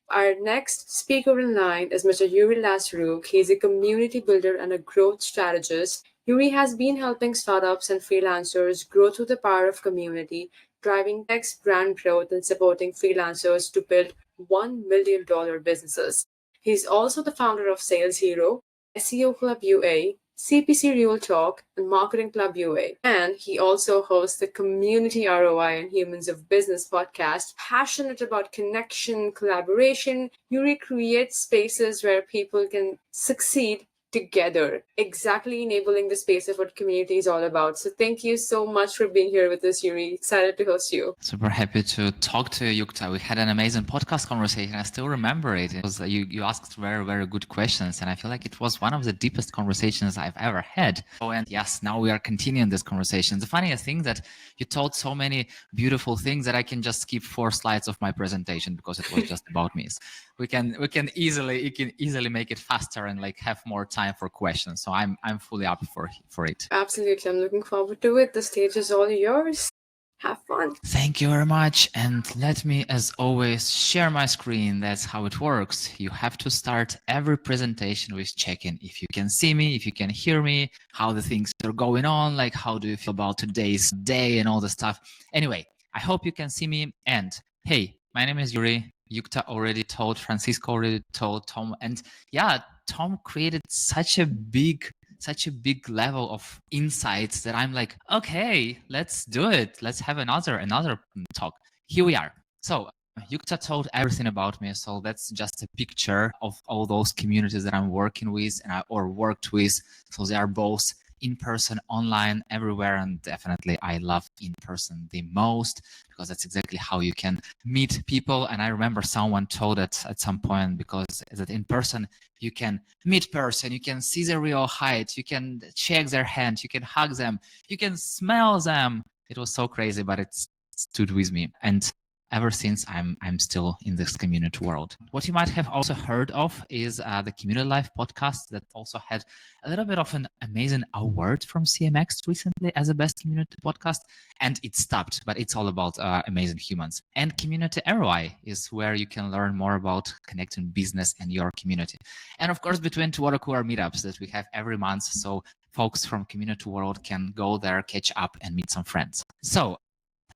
Our next speaker in line is Mr. Yurii Lazaruk. He's a community builder and a growth strategist. Yurii has been helping startups and freelancers grow through the power of community, driving tech's brand growth and supporting freelancers to build $1 million businesses. He's also the founder of Sales Hero, SEO Club UA, CPC Real Talk, and Marketing Club UA. And he also hosts the Community ROI and Humans of Business podcast. Passionate about connection, collaboration, Yuri creates spaces where people can succeed together, exactly enabling the space of what community is all about. So thank you so much for being here with us, Yuri. Excited to host you. Super happy to talk to you, Yukta. We had an amazing podcast conversation. I still remember it. It was you asked very, very good questions, and I feel like it was one of the deepest conversations I've ever had. Oh, and yes, now we are continuing this conversation. The funniest thing that you told so many beautiful things that I can just skip 4 slides of my presentation because it was just about me. So you can easily make it faster and like have more time for questions. So I'm fully up for it. Absolutely. I'm looking forward to it. The stage is all yours. Have fun. Thank you very much. And let me, as always, share my screen. That's how it works. You have to start every presentation with checking if you can see me, if you can hear me, how the things are going on, like how do you feel about today's day and all the stuff. Anyway, I hope you can see me. And hey, my name is Yurii. Yukta already told, Francisco already told, Tom. And yeah, Tom created such a big level of insights that I'm like, okay, let's do it. Let's have another talk. Here we are. So Yukta told everything about me. So that's just a picture of all those communities that I'm working with or worked with. So they are both in person, online, everywhere. And definitely I love in person the most because that's exactly how you can meet people. And I remember someone told it at some point because that in person, you can meet person, you can see their real height, you can shake their hand, you can hug them, you can smell them. It was so crazy, but it stood with me. And ever since I'm still in this community world. What you might have also heard of is the Community Life podcast that also had a little bit of an amazing award from CMX recently as a best community podcast, and it stopped, but it's all about amazing humans. And Community ROI is where you can learn more about connecting business and your community. And of course, between two water cooler meetups that we have every month, so folks from community world can go there, catch up, and meet some friends. So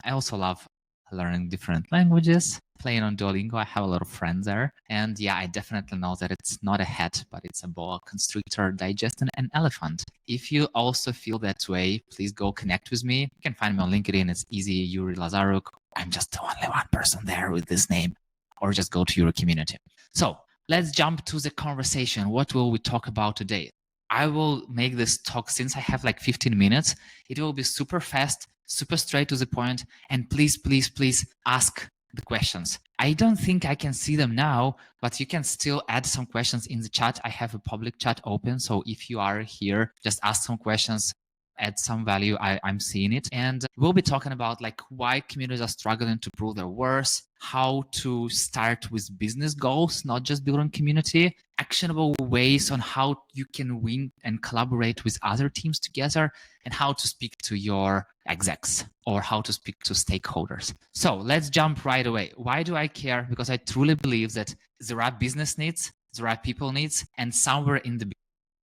I also love learning different languages, playing on Duolingo. I have a lot of friends there. And yeah, I definitely know that it's not a hat, but it's a boa constrictor digesting an elephant. If you also feel that way, please go connect with me. You can find me on LinkedIn. It's easy, Yurii Lazaruk. I'm just the only one person there with this name, or just go to your community. So let's jump to the conversation. What will we talk about today? I will make this talk, since I have like 15 minutes, it will be super fast, super straight to the point. And please, please, please ask the questions. I don't think I can see them now, but you can still add some questions in the chat. I have a public chat open. So if you are here, just ask some questions, add some value. I'm seeing it. And we'll be talking about like why communities are struggling to prove their worth, how to start with business goals, not just building community, actionable ways on how you can win and collaborate with other teams together, and how to speak to your execs or how to speak to stakeholders. So let's jump right away. Why do I care? Because I truly believe that there are business needs, there are people needs, and somewhere in the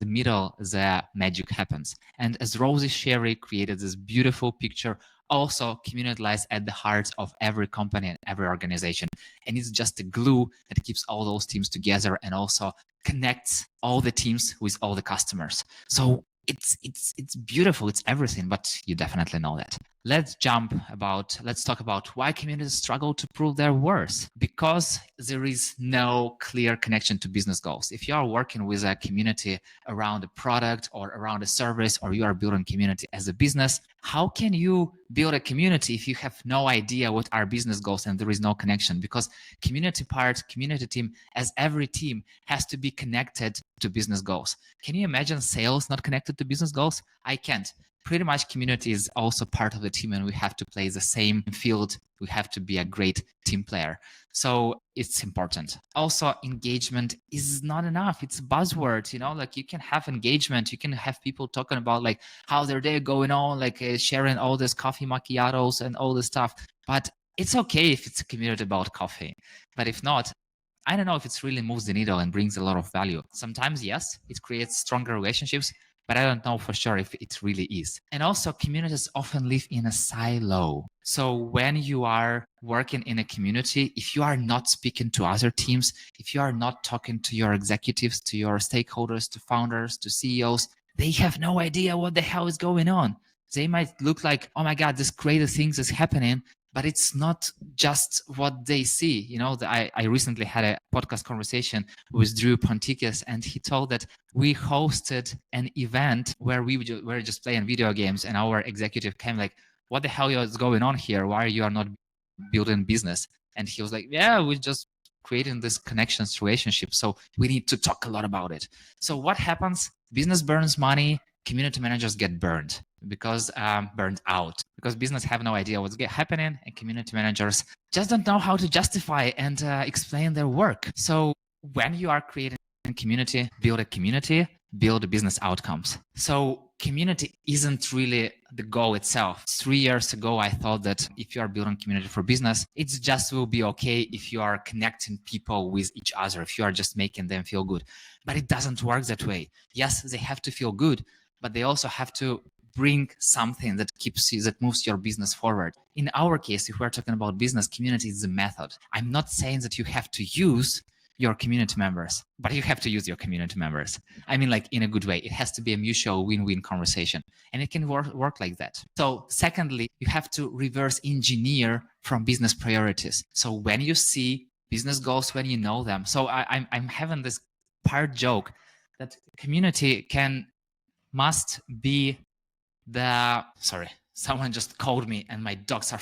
middle, the magic happens. And as Rosie Sherry created this beautiful picture, also community lies at the heart of every company and every organization. And it's just the glue that keeps all those teams together and also connects all the teams with all the customers. So it's beautiful, it's everything, but you definitely know that. Let's talk about why communities struggle to prove their worth. Because there is no clear connection to business goals. If you are working with a community around a product or around a service, or you are building community as a business, how can you build a community if you have no idea what are business goals and there is no connection? Because community team, as every team, has to be connected to business goals. Can you imagine sales not connected to business goals? I can't. Pretty much community is also part of the team, and we have to play the same field. We have to be a great team player. So it's important. Also, engagement is not enough. It's a buzzword, like you can have engagement. You can have people talking about like how their day going on, like sharing all this coffee macchiatos and all this stuff. But it's okay if it's a community about coffee. But if not, I don't know if it's really moves the needle and brings a lot of value. Sometimes, yes, it creates stronger relationships, but I don't know for sure if it really is. And also, communities often live in a silo. So when you are working in a community, if you are not speaking to other teams, if you are not talking to your executives, to your stakeholders, to founders, to CEOs, they have no idea what the hell is going on. They might look like, oh my God, this crazy things is happening, but it's not just what they see. I recently had a podcast conversation with Drew Ponticus, and he told that we hosted an event where we were just playing video games, and our executive came like, what the hell is going on here? Why you are not building business? And he was like, yeah, we're just creating this connections relationship. So we need to talk a lot about it. So what happens? Business burns money. Community managers get burned because burned out because business have no idea what's happening, and community managers just don't know how to justify and explain their work. So when you are creating a community, build business outcomes. So community isn't really the goal itself. 3 years ago, I thought that if you are building community for business, it just will be okay if you are connecting people with each other, if you are just making them feel good. But it doesn't work that way. Yes, they have to feel good, but they also have to bring something that moves your business forward. In our case, if we're talking about business, community is the method. I'm not saying that you have to use your community members, but you have to use your community members. I mean, like in a good way. It has to be a mutual win-win conversation, and it can work like that. So secondly, you have to reverse engineer from business priorities. So when you see business goals, when you know them. So I'm having this part joke that community must be sorry, someone just called me and my dogs are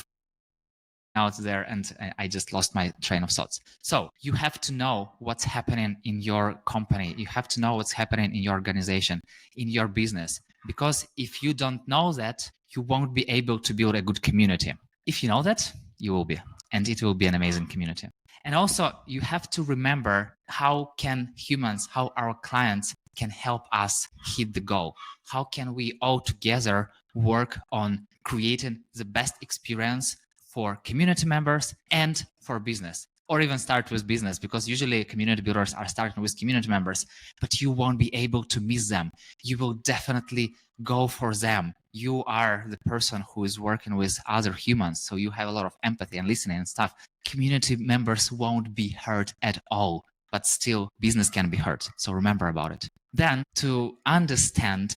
out there and I just lost my train of thoughts. So you have to know what's happening in your company. You have to know what's happening in your organization, in your business, because if you don't know that, you won't be able to build a good community. If you know that, you will be, and it will be an amazing community. And also you have to remember how our clients can help us hit the goal. How can we all together work on creating the best experience for community members and for business, or even start with business, because usually community builders are starting with community members, but you won't be able to miss them. You will definitely go for them. You are the person who is working with other humans, so you have a lot of empathy and listening and stuff. Community members won't be hurt at all, but still business can be hurt. So remember about it. Then to understand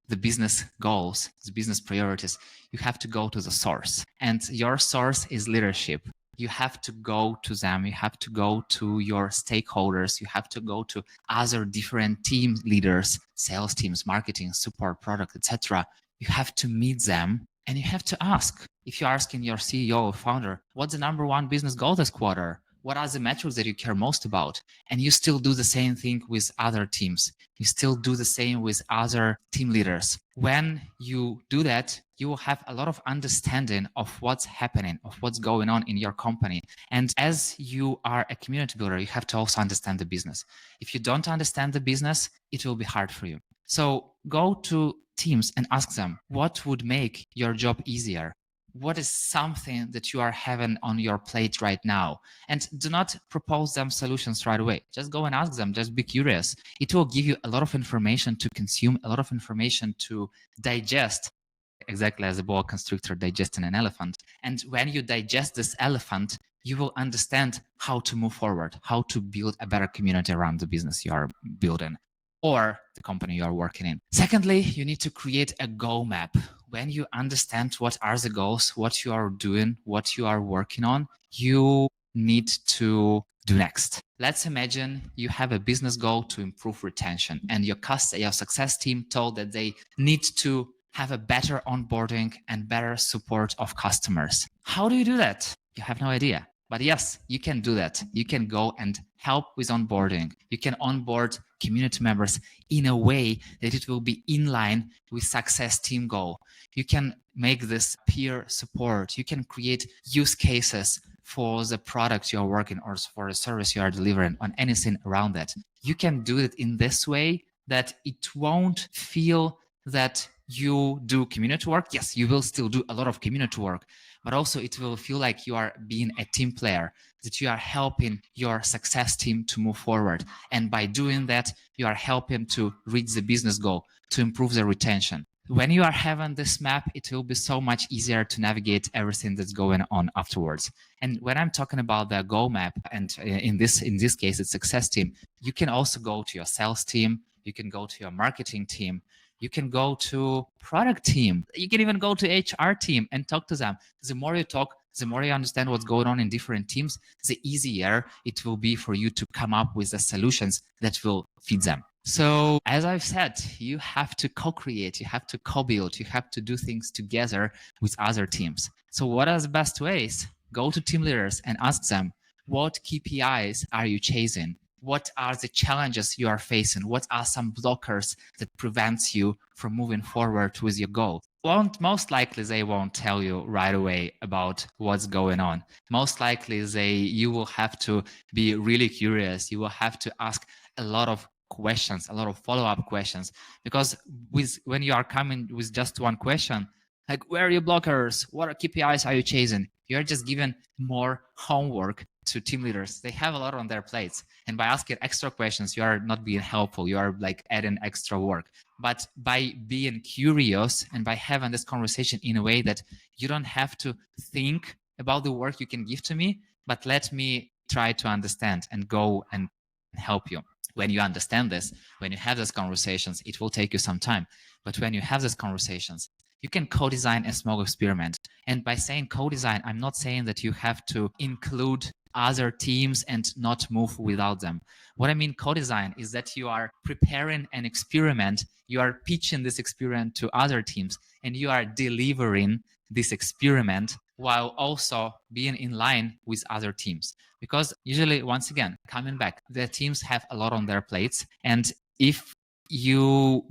the business goals, the business priorities, you have to go to the source. And your source is leadership. You have to go to them. You have to go to your stakeholders. You have to go to other different team leaders, sales teams, marketing, support, product, etc. You have to meet them and you have to ask. If you're asking your CEO or founder, what's the number one business goal this quarter? What are the metrics that you care most about? And you still do the same thing with other teams. You still do the same with other team leaders. When you do that, you will have a lot of understanding of what's happening, of what's going on in your company. And as you are a community builder, you have to also understand the business. If you don't understand the business, it will be hard for you. So go to teams and ask them, what would make your job easier? What is something that you are having on your plate right now? And do not propose them solutions right away. Just go and ask them. Just be curious. It will give you a lot of information to consume, a lot of information to digest, exactly as a boa constrictor digesting an elephant. And when you digest this elephant, you will understand how to move forward, how to build a better community around the business you are building or the company you are working in. Secondly, you need to create a goal map. When you understand what are the goals, what you are doing, what you are working on, you need to do next. Let's imagine you have a business goal to improve retention and your success team told that they need to have a better onboarding and better support of customers. How do you do that? You have no idea. But yes, you can do that. You can go and help with onboarding. You can onboard community members in a way that it will be in line with success team goal. You can make this peer support. You can create use cases for the product you're working or for a service you are delivering on anything around that. You can do it in this way that it won't feel that you do community work, yes, you will still do a lot of community work, but also it will feel like you are being a team player, that you are helping your success team to move forward. And by doing that, you are helping to reach the business goal, to improve the retention. When you are having this map, it will be so much easier to navigate everything that's going on afterwards. And when I'm talking about the goal map, and in this case, it's success team, you can also go to your sales team, you can go to your marketing team, you can go to product team, you can even go to HR team and talk to them. The more you talk, the more you understand what's going on in different teams, the easier it will be for you to come up with the solutions that will fit them. So as I've said, you have to co-create, you have to co-build, you have to do things together with other teams. So what are the best ways? Go to team leaders and ask them, what KPIs are you chasing? What are the challenges you are facing? What are some blockers that prevents you from moving forward with your goal? Most likely they won't tell you right away about what's going on. Most likely you will have to be really curious. You will have to ask a lot of questions, a lot of follow-up questions, because when you are coming with just one question, like, where are your blockers? What KPIs are you chasing? You're just given more homework to team leaders. They have a lot on their plates. And by asking extra questions, you are not being helpful. You are like adding extra work. But by being curious and by having this conversation in a way that you don't have to think about the work you can give to me, but let me try to understand and go and help you. When you understand this, when you have these conversations, it will take you some time. But when you have these conversations, you can co-design a small experiment. And by saying co-design, I'm not saying that you have to include other teams and not move without them. What I mean co-design is that you are preparing an experiment, you are pitching this experiment to other teams, and you are delivering this experiment while also being in line with other teams. Because usually, once again, coming back, the teams have a lot on their plates. And if they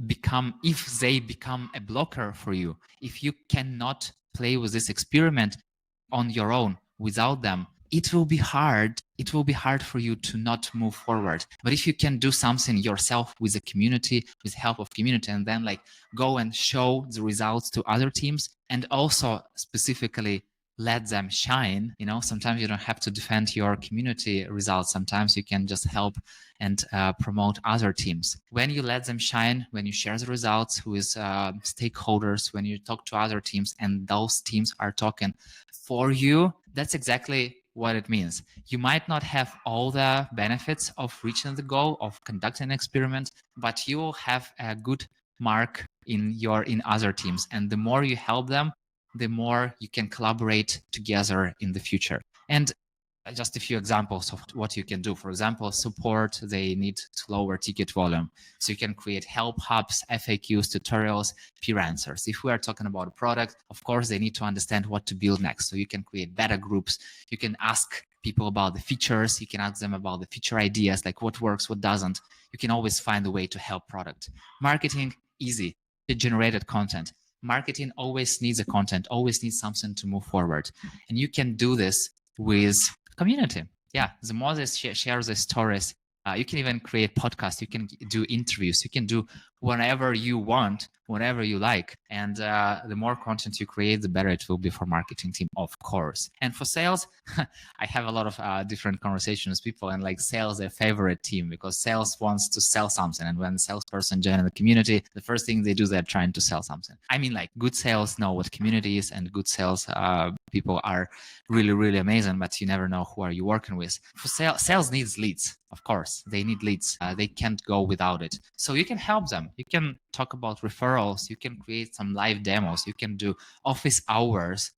become a blocker for you, if you cannot play with this experiment on your own without them, it will be hard. It will be hard for you to not move forward. But if you can do something yourself with the community, with help of community, and then like go and show the results to other teams, and also specifically let them shine. Sometimes you don't have to defend your community results. Sometimes you can just help and promote other teams. When you let them shine, when you share the results with stakeholders, when you talk to other teams and those teams are talking for you, that's exactly what it means. You might not have all the benefits of reaching the goal of conducting an experiment, but you will have a good mark in other teams. And the more you help them, the more you can collaborate together in the future. And just a few examples of what you can do. For example, support, they need to lower ticket volume. So you can create help hubs, FAQs, tutorials, peer answers. If we are talking about a product, of course, they need to understand what to build next. So you can create beta groups. You can ask people about the features. You can ask them about the feature ideas, like what works, what doesn't. You can always find a way to help product. Marketing, easy. Generated content. Marketing always needs a content, always needs something to move forward. And you can do this with community. Yeah, the more they share the stories, you can even create podcasts, you can do interviews, you can do whatever you want, whatever you like. And the more content you create, the better it will be for marketing team, of course. And for sales, I have a lot of different conversations with people, and like sales, their favorite team, because sales wants to sell something. And when the salesperson joins the community, the first thing they do, they're trying to sell something. I mean, like good sales know what community is, and good sales people are really, really amazing, but you never know who are you working with. For sales needs leads. Of course, they need leads. They can't go without it. So you can help them. You can talk about referrals. You can create some live demos. You can do office hours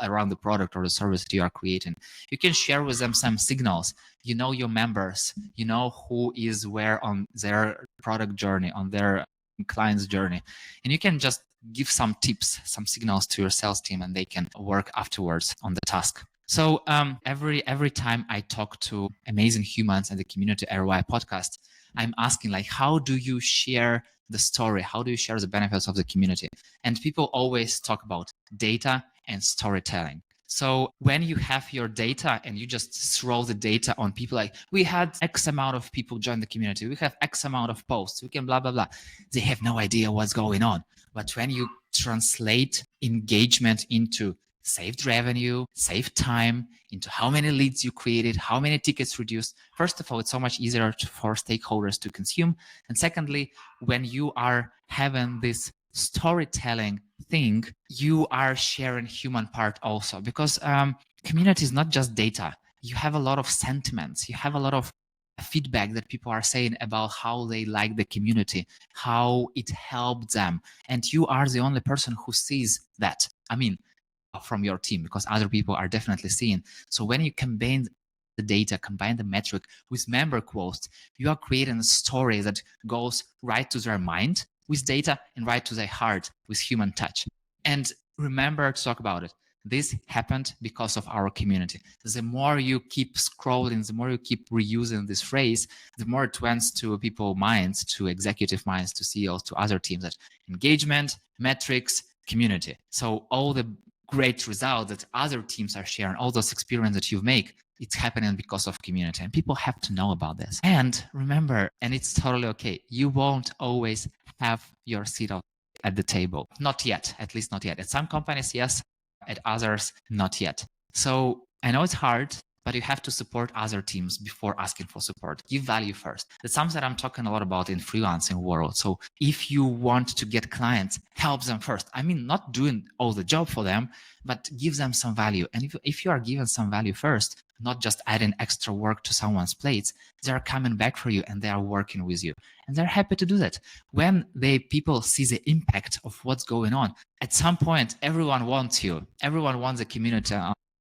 around the product or the service that you are creating. You can share with them some signals. You know your members. You know who is where on their product journey, on their client's journey. And you can just give some tips, some signals to your sales team, and they can work afterwards on the task. So every time I talk to amazing humans at the Community ROI podcast, I'm asking, like, how do you share the story? How do you share the benefits of the community? And people always talk about data and storytelling. So when you have your data and you just throw the data on people, like, we had X amount of people join the community, we have X amount of posts, we can blah, blah, blah. They have no idea what's going on. But when you translate engagement into saved revenue, saved time, into how many leads you created, how many tickets reduced, first of all, it's so much easier for stakeholders to consume. And secondly, when you are having this storytelling thing, you are sharing human part also, because community is not just data. You have a lot of sentiments, you have a lot of feedback that people are saying about how they like the community, how it helped them. And you are the only person who sees that. I mean, from your team, because other people are definitely seeing. So when you combine the data, combine the metric with member quotes, you are creating a story that goes right to their mind with data and right to their heart with human touch. And remember to talk about it. This happened because of our community. The more you keep scrolling, the more you keep reusing this phrase, the more it went to people's minds, to executive minds, to CEOs, to other teams, that engagement, metrics, community. So all the great result that other teams are sharing, all those experiences that you make, it's happening because of community, and people have to know about this. And remember, and it's totally okay, you won't always have your seat at the table. Not yet, at least not yet. At some companies, yes. At others, not yet. So I know it's hard, but you have to support other teams before asking for support. Give value first. That's something that I'm talking a lot about in freelancing world. So if you want to get clients, help them first. I mean, not doing all the job for them, but give them some value. And if you are given some value first, not just adding extra work to someone's plates, they are coming back for you and they are working with you. And they're happy to do that. When people see the impact of what's going on, at some point, everyone wants you. Everyone wants a community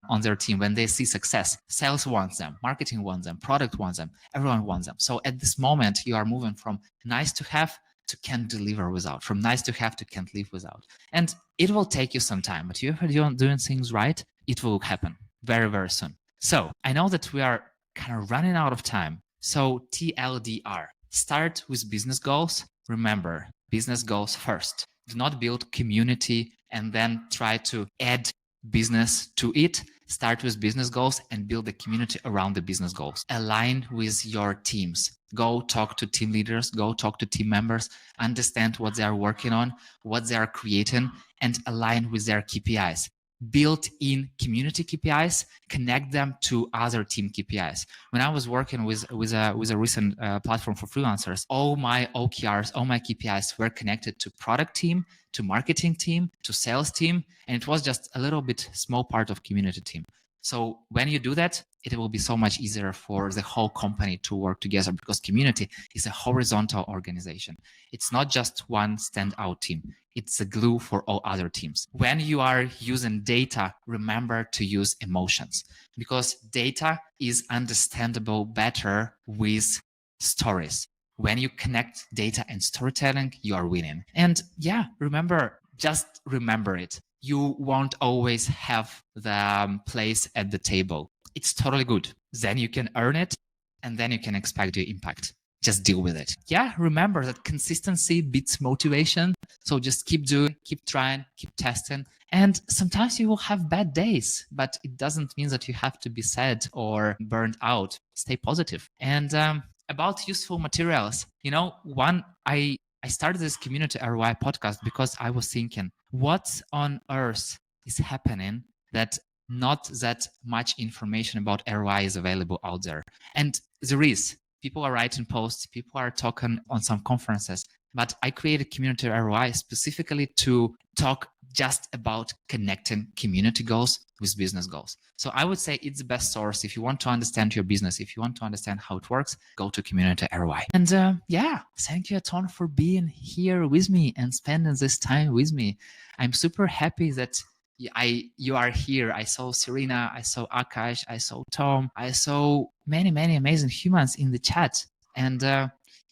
on their team. When they see success, sales wants them, marketing wants them, product wants them, everyone wants them. So at this moment, you are moving from nice to have to can't deliver without, from nice to have to can't live without. And it will take you some time, but if you're doing things right, it will happen very, very soon. So I know that we are kind of running out of time. So TLDR, start with business goals. Remember, business goals first. Do not build community and then try to add business to it. Start with business goals and build a community around the business goals. Align with your teams. Go talk to team leaders, go talk to team members, understand what they are working on, what they are creating, and align with their KPIs. Built in community KPIs, connect them to other team KPIs. When I was working with a recent platform for freelancers, all my OKRs, all my KPIs were connected to product team, to marketing team, to sales team, and it was just a little bit small part of community team. So when you do that, it will be so much easier for the whole company to work together, because community is a horizontal organization. It's not just one standout team. It's a glue for all other teams. When you are using data, remember to use emotions, because data is understandable better with stories. When you connect data and storytelling, you are winning. And yeah, just remember it. You won't always have the place at the table. It's totally good. Then you can earn it, and then you can expect the impact. Just deal with it. Yeah, remember that consistency beats motivation. So just keep doing, keep trying, keep testing. And sometimes you will have bad days, but it doesn't mean that you have to be sad or burned out. Stay positive. And about useful materials, I started this Community ROI podcast because I was thinking, what on earth is happening that not that much information about ROI is available out there? And there is. People are writing posts, people are talking on some conferences, but I created Community ROI specifically to talk just about connecting community goals with business goals. So I would say it's the best source. If you want to understand your business, if you want to understand how it works, go to Community ROI. And yeah, thank you a ton for being here with me and spending this time with me. I'm super happy that you are here. I saw Serena, I saw Akash, I saw Tom, I saw many, many amazing humans in the chat. And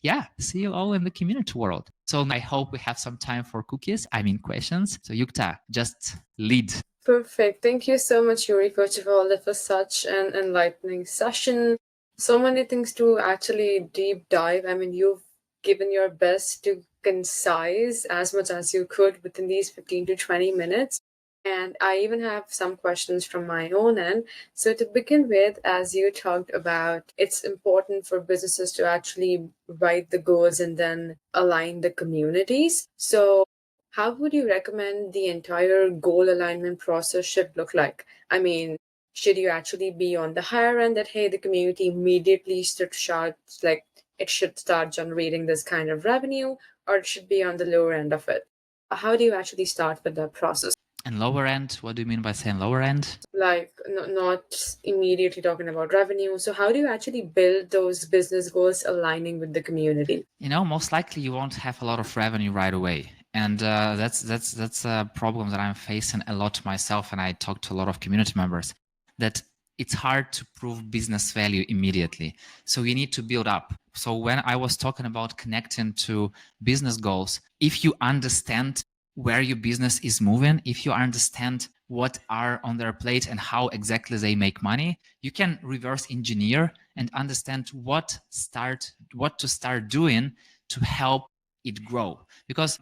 yeah, see you all in the community world. So I hope we have some time for questions. So Yukta, just lead. Perfect. Thank you so much, Yurii. First of all, that was such an enlightening session. So many things to actually deep dive. I mean, you've given your best to concise as much as you could within these 15 to 20 minutes. And I even have some questions from my own end. So, to begin with, as you talked about, it's important for businesses to actually write the goals and then align the communities. So, How would you recommend the entire goal alignment process should look like? I mean, should you actually be on the higher end that, hey, the community immediately should start, like, it should start generating this kind of revenue, or it should be on the lower end of it? How do you actually start with that process? And lower end, what do you mean by saying lower end? Like, not immediately talking about revenue. So, how do you actually build those business goals aligning with the community? Most likely you won't have a lot of revenue right away. And that's a problem that I'm facing a lot myself. And I talk to a lot of community members that it's hard to prove business value immediately. So you need to build up. So when I was talking about connecting to business goals, if you understand where your business is moving, if you understand what are on their plate and how exactly they make money, you can reverse engineer and understand what to start doing to help it grow. Because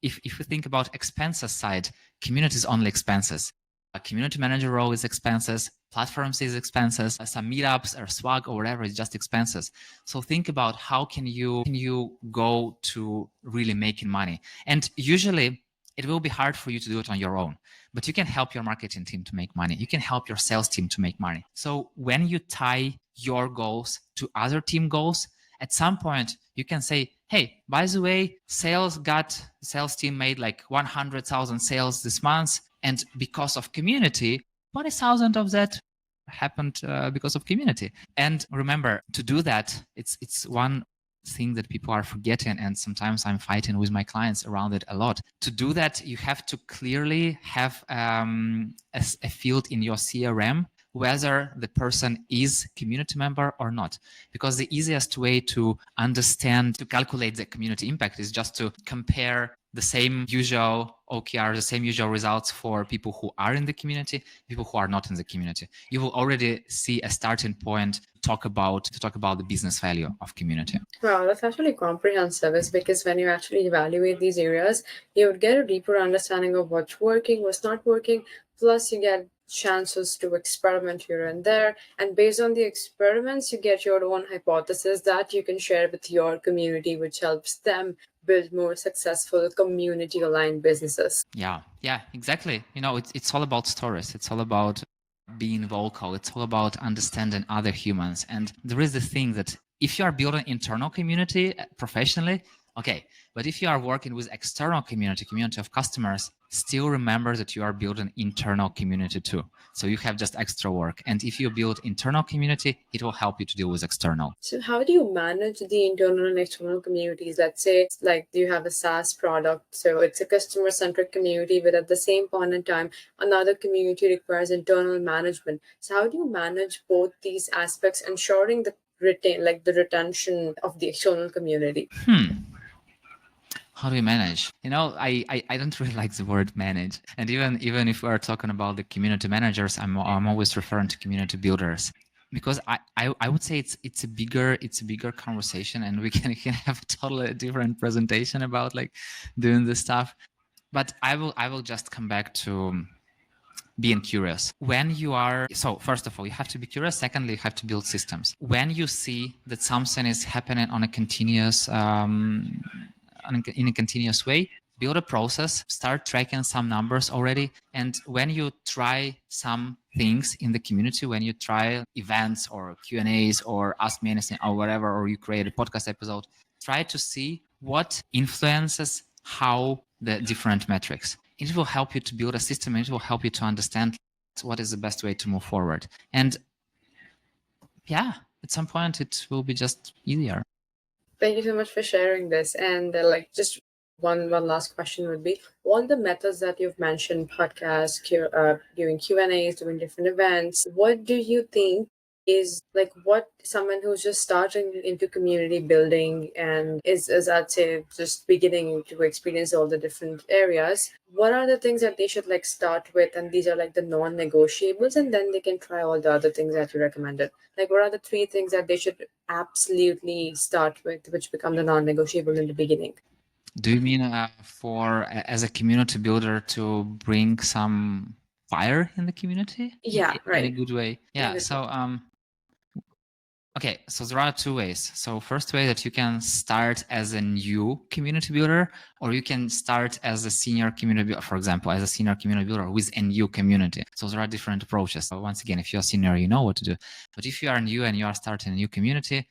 if you think about expenses side, community is only expenses. A community manager role is expenses, platforms is expenses, some meetups or swag or whatever is just expenses. So think about how can you go to really making money. And usually it will be hard for you to do it on your own, but you can help your marketing team to make money. You can help your sales team to make money. So when you tie your goals to other team goals, at some point you can say, hey, by the way, sales team made like 100,000 sales this month. And because of community, 20,000 of that happened because of community. And remember, to do that, it's one thing that people are forgetting, and sometimes I'm fighting with my clients around it a lot. To do that, you have to clearly have a field in your CRM whether the person is community member or not, because the easiest way to understand, to calculate the community impact is just to compare the same usual OKR, the same usual results for people who are in the community, people who are not in the community. You will already see a starting point to talk about the business value of community. Wow, that's actually comprehensive. Is because when you actually evaluate these areas, you would get a deeper understanding of what's working, what's not working. Plus, you get chances to experiment here and there. And based on the experiments, you get your own hypothesis that you can share with your community, which helps them build more successful community aligned businesses. Yeah, exactly. It's all about stories. It's all about being vocal. It's all about understanding other humans. And there is the thing that if you are building internal community professionally, okay, but if you are working with external community of customers, still remember that you are building internal community too. So you have just extra work. And if you build internal community, it will help you to deal with external. So how do you manage the internal and external communities? Let's say like you have a SaaS product, so it's a customer centric community, but at the same point in time, another community requires internal management. So how do you manage both these aspects, ensuring the retention of the external community? How do we manage? I don't really like the word manage. And even if we are talking about the community managers, I'm always referring to community builders, because I would say it's a bigger conversation, and we can have a totally different presentation about like doing this stuff. But I will just come back to being curious. So first of all, you have to be curious. Secondly, you have to build systems. When you see that something is happening on a continuous in a continuous way, build a process, start tracking some numbers already. And when you try some things in the community, when you try events or Q&As or Ask Me Anything or whatever, or you create a podcast episode, try to see what influences how the different metrics. It will help you to build a system, and it will help you to understand what is the best way to move forward. And yeah, at some point it will be just easier. Thank you so much for sharing this. And just one last question would be: all the methods that you've mentioned, podcasts, doing Q&As, doing different events, what do you think is like what someone who's just starting into community building and is I'd say just beginning to experience all the different areas, what are the things that they should like start with, and these are like the non-negotiables, and then they can try all the other things that you recommended? Like, what are the three things that they should absolutely start with, which become the non-negotiable in the beginning? Do you mean as a community builder to bring some fire in the community? Yeah, In a right. good way? Yeah. So Okay, so there are two ways. So first way that you can start as a new community builder, or you can start as a senior community builder, for example, as a senior community builder with a new community. So there are different approaches. So once again, if you're a senior, you know what to do. But if you are new and you are starting a new community,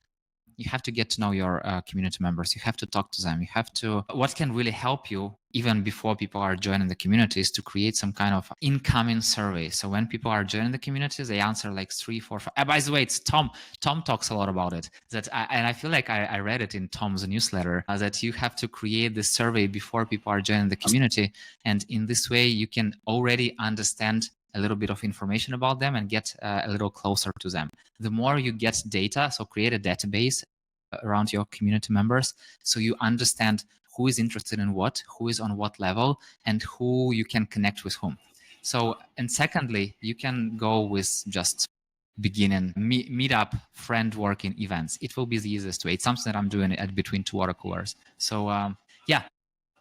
you have to get to know your community members. You have to talk to them. You have to, what can really help you even before people are joining the community is to create some kind of incoming survey. So when people are joining the community, they answer like 3, 4, 5. By the way, it's Tom. Tom talks a lot about it. And I feel like I read it in Tom's newsletter that you have to create this survey before people are joining the community. And in this way, you can already understand a little bit of information about them and get a little closer to them. The more you get data, so create a database around your community members so you understand who is interested in what, who is on what level, and who you can connect with whom. So, and secondly, you can go with just beginning meetup friend working events. It will be the easiest way. It's something that I'm doing at between two water coolers. So yeah,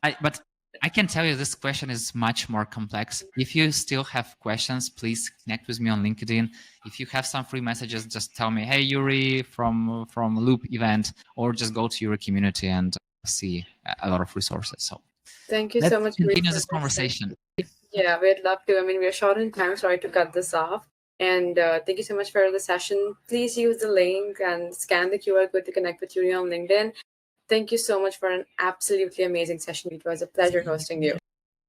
but I can tell you this question is much more complex. If you still have questions, please connect with me on LinkedIn. If you have some free messages, just tell me, hey, Yurii from Loop event, or just go to your community and see a lot of resources. So Thank you let's so much, Yuri, continue for this this. conversation. Yeah, we'd love to. I mean, we're short on time. Sorry to cut this off. And thank you so much for the session. Please use the link and scan the QR code to connect with Yuri on LinkedIn. Thank you so much for an absolutely amazing session. It was a pleasure hosting you.